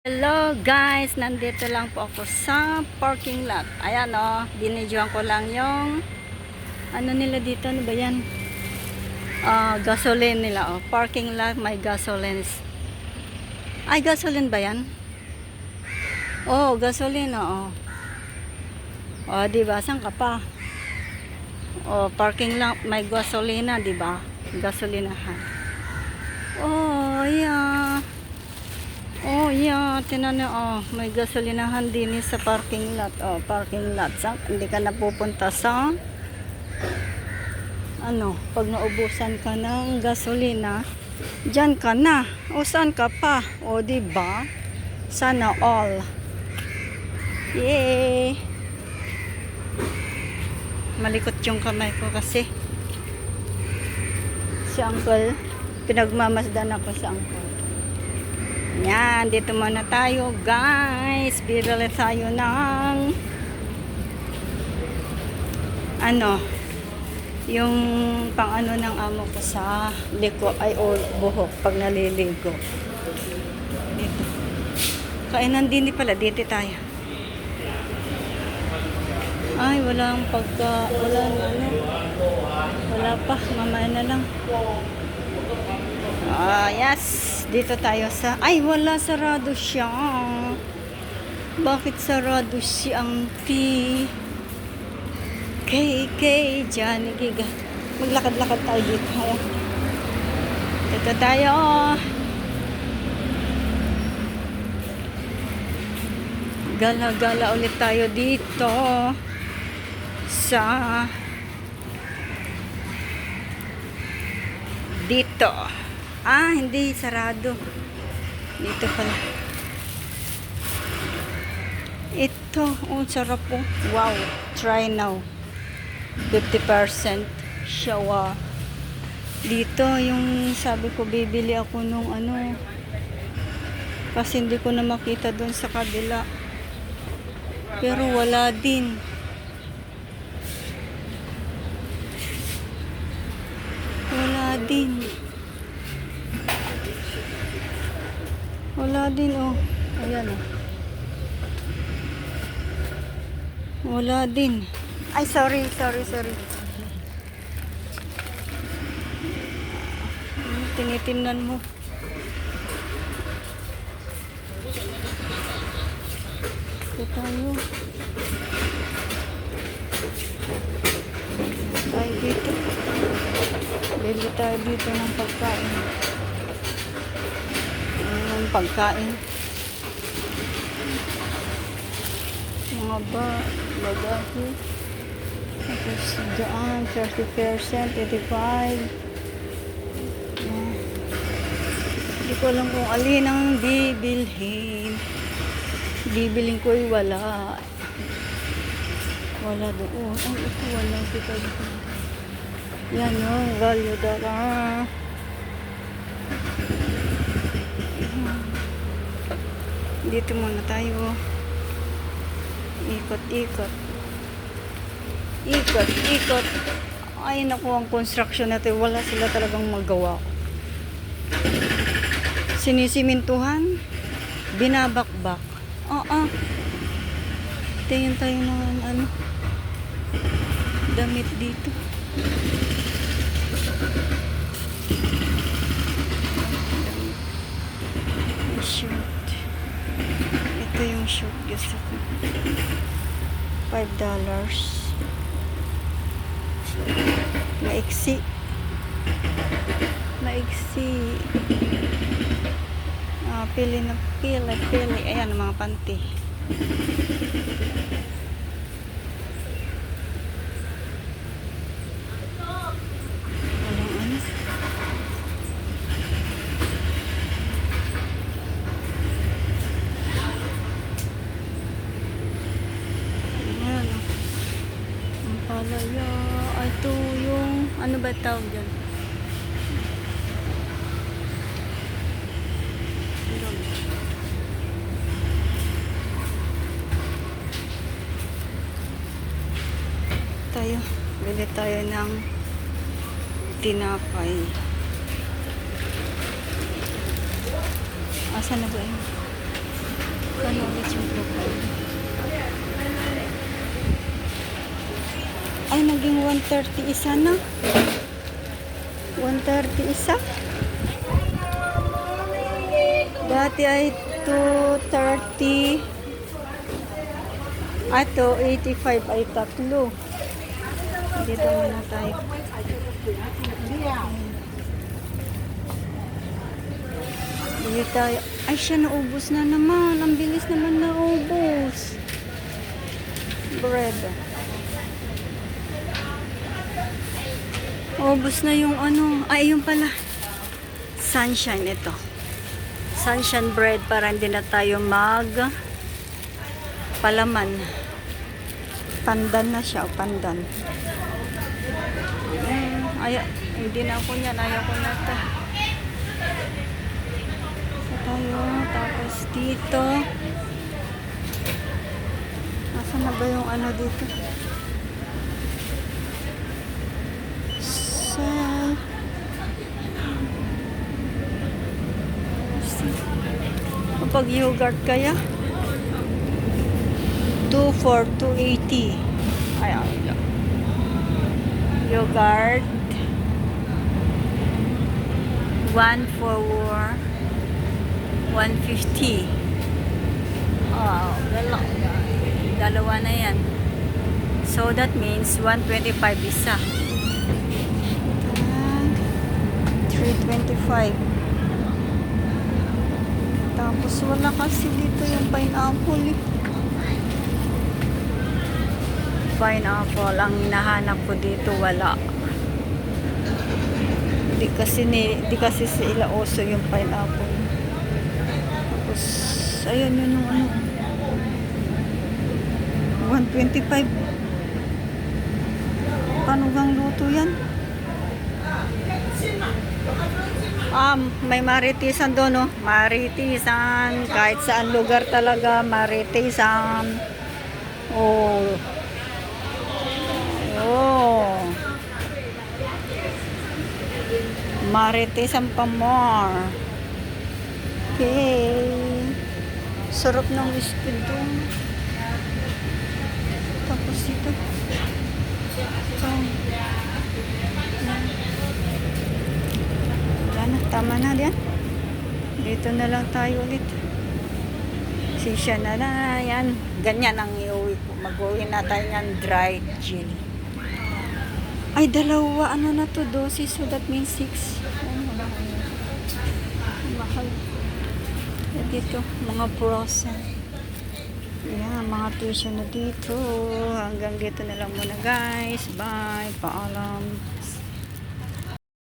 Hello guys, nandito lang po ako sa parking lot. Ayan o, binidyoan ko lang yung ano nila dito, ano ba yan? Gasoline nila o. Parking lot, may gasolines. Ay, gasoline ba yan? Oh, gasoline o. O, diba? Saan ka pa? O, parking lot, may gasolina, diba? Gasolinahan. Oh, yeah. Oh, yeah, tinan niyo, may gasolinahan din sa parking lot. Oh, parking lot. Hindi ka na pupunta sa pag naubusan ka ng gasolina, diyan ka na. O, saan ka pa? O, di ba? Sana all. Yay! Malikot yung kamay ko kasi si uncle, pinagmamasdan ako sa uncle. Yan, dito muna tayo guys. Bibili tayo ng yung pang ng amo ko sa liko ay o buhok pag naliligo. Dito. Kainan din pala, dito tayo. Ay, walang wala pa, mamaya na lang. Yes. Dito tayo sa... Ay, wala. Sarado siya. Bakit sarado si Auntie? KK, Johnny Giga. Maglakad-lakad tayo dito. Dito tayo. Gala-gala ulit tayo dito. Dito. Hindi, sarado. Dito pala. Ito, sarap po. Wow, try now. 50% shawa. Dito, yung sabi ko, bibili ako nung kasi hindi ko na makita doon sa kabila. Pero wala din. Wala din. Wala din, oh. Ayan, oh. Wala din. Ay, sorry. Tinitingnan mo. Ito tayo. Ay, dito. Bili tayo dito ng pagkain. Pagkain. Mga bagahe. Tapos daan, 30%, 85. Hindi ko alam kung alin ang bibilhin. Bibilhin ko ay wala. Wala doon. Ay, ito wala. Yan yung value dala. Dito muna tayo. Ikot. Ay, naku, ang construction natin. Wala sila talagang magawa. Sinisimintuhan. Binabakbak. Tingin tayo ng damit dito. Shirt. Ito yung shirt gusto ko. $5. Maiksi. Pili. Ayan, mga panty. Palaya. Ito yung ano ba tawag dyan? Bili tayo ng tinapay. Asan na ba yun? Ay, naging 130 isa na. 130 isa. Dati ay 230. Ato, 85 ay tatlo. Dito muna tayo. Dito tayo. Ay, siya naubos na naman. Ang bilis naman naubos. Bread. Ubos na yung ano. Ay, yung pala. Sunshine ito. Sunshine bread para hindi na tayo palaman. Pandan na siya, pandan. Hindi na ako niyan. Ayaw ko na ito. So tayo, tapos dito. Nasaan na ba yung ano dito? So, kapag yogurt kaya 2 for 280. Ay, yogurt 1 for 150. Oh, dalawa na yan. So that means 125 isa. 325. Tapos wala kasi dito yung pineapple eh. Pineapple ang hinahanap ko dito, wala. Di kasi sila oso yung pineapple. Tapos ayun yun yung ano 125. Paano gang luto yan? May maritisan doon, no? Maritisan. Kahit saan lugar talaga, maritisan. Oh. Oh. Maritisan pa more. Okay. Sarap ng squid doon. Tapos dito. Tama na yan. Dito na lang tayo ulit. Sisya na na yan. Ganyan ang iuwi ko. Mag-uwi na tayo yan. Dried jelly. Ay, dalawa. Ano na to? Dosis. So that means 6. Mahal. Dito. Mga frozen. Yan. Mga tuition na dito. Hanggang dito na lang muna guys. Bye. Paalam.